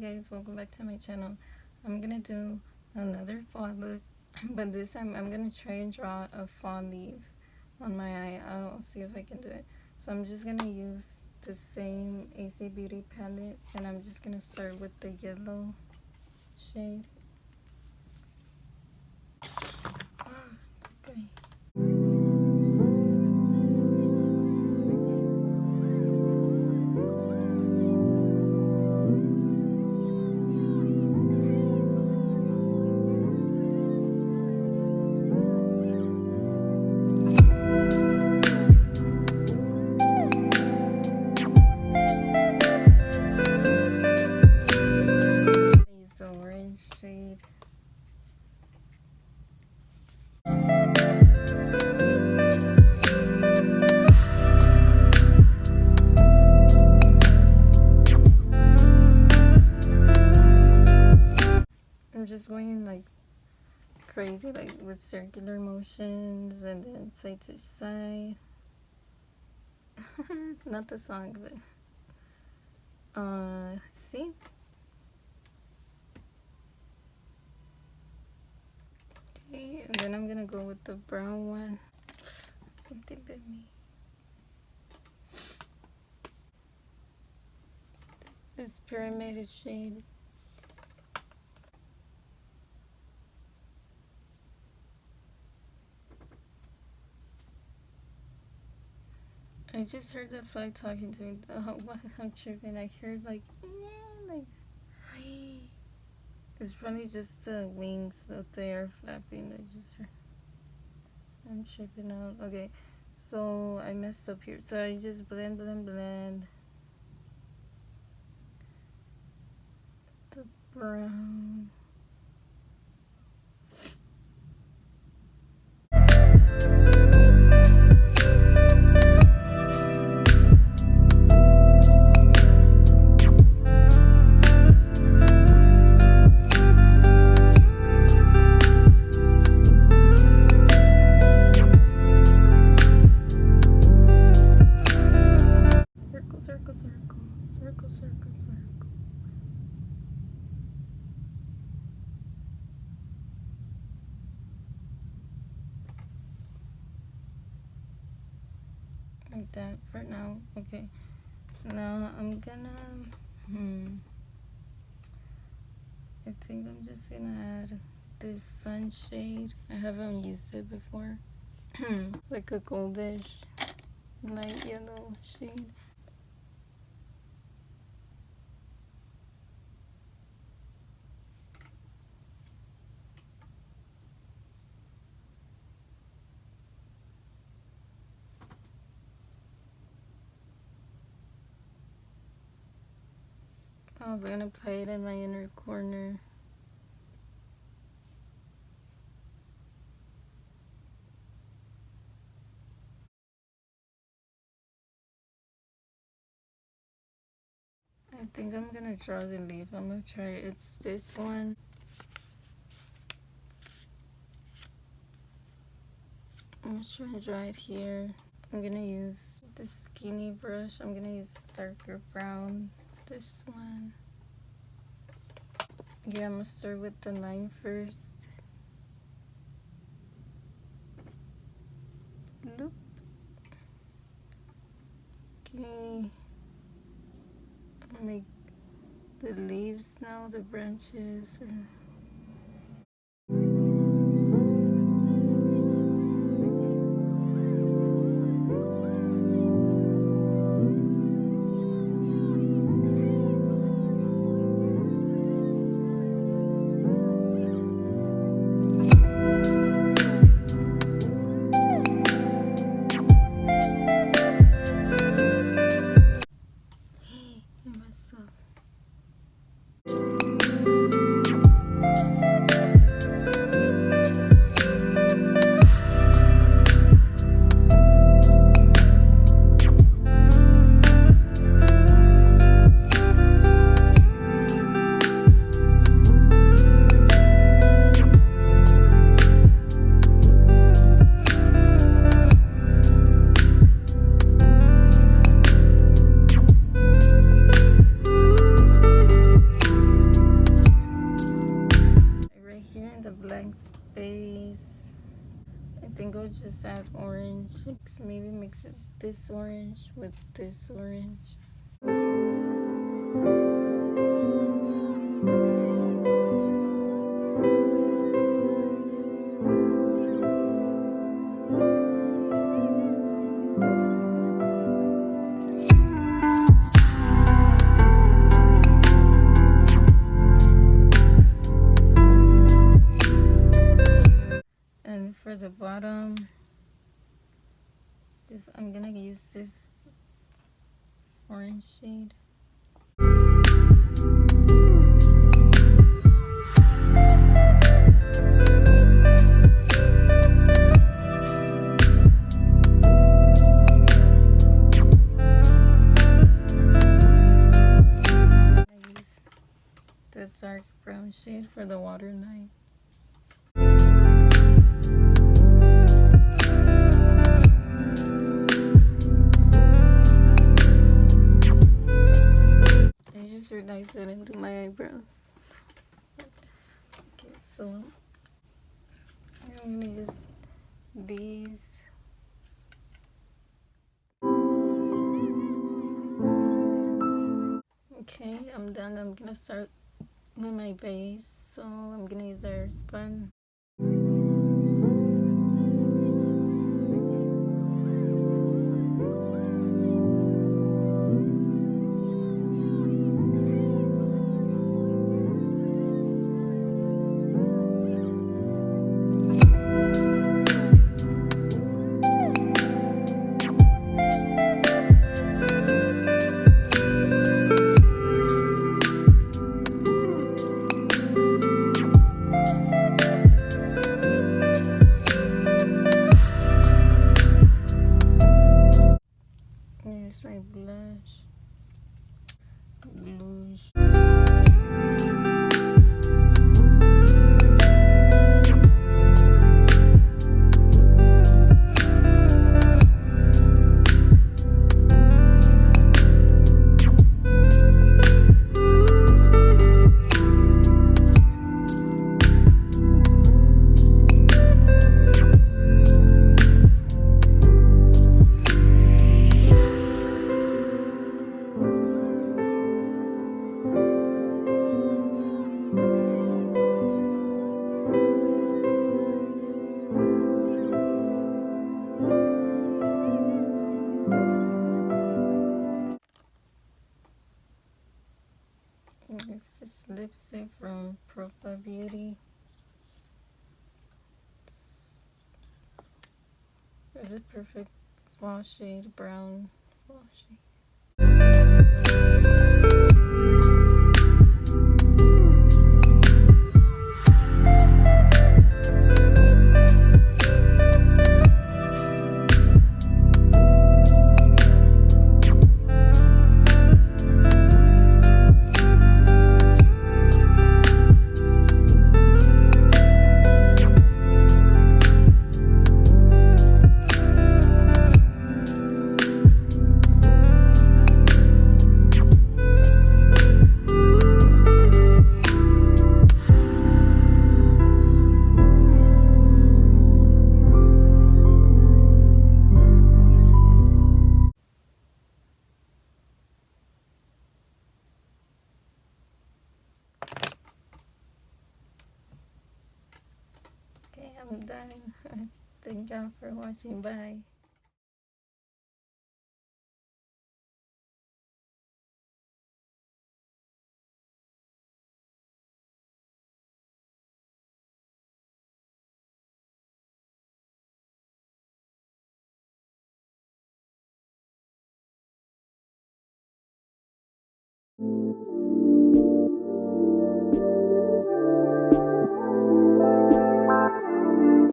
guys, welcome back to my channel. I'm gonna do another fall look, but this time I'm gonna try and draw a fall leaf on my eye. I'll see if I can do it. So I'm just gonna use the same AC Beauty palette, and I'm just gonna start with the yellow shade. Okay. Shade. I'm just going like crazy, like with circular motions and then side to side. Not the song, but see? Okay, and then I'm gonna go with the brown one. Something bit me. This is pyramid shade. I just heard that fly talking to me. Oh, what? I'm tripping. I heard like, yeah, like, it's probably just the wings that they are flapping. I just heard. I'm tripping out. Okay, so I messed up here. So I just blend the brown. Circle. Like that for now. Okay. Now I'm gonna I think I'm just gonna add this sunshade. I haven't used it before. Like a goldish light yellow shade. I was gonna play it in my inner corner. I think I'm gonna draw the leaf. I'm gonna try it. It's this one. I'm gonna try and draw it here. I'm gonna use the skinny brush. I'm gonna use darker brown. This one. Yeah, I'm gonna start with the line first. Loop. Okay. I'll make the leaves now, the branches. think I'll just add orange. Maybe mix it this orange with this orange. And for the bottom, I'm gonna use this orange shade. I use the dark brown shade for the water knife. I just realized I didn't do my eyebrows. Okay, so I'm gonna use these. Okay, I'm done. I'm gonna start with my base. So I'm gonna use our spun. Here's my blush. Blush. It's this lipstick from Propa Beauty. It's a perfect fall shade, brown fall shade. Okay, I'm done. Thank y'all for watching. Bye.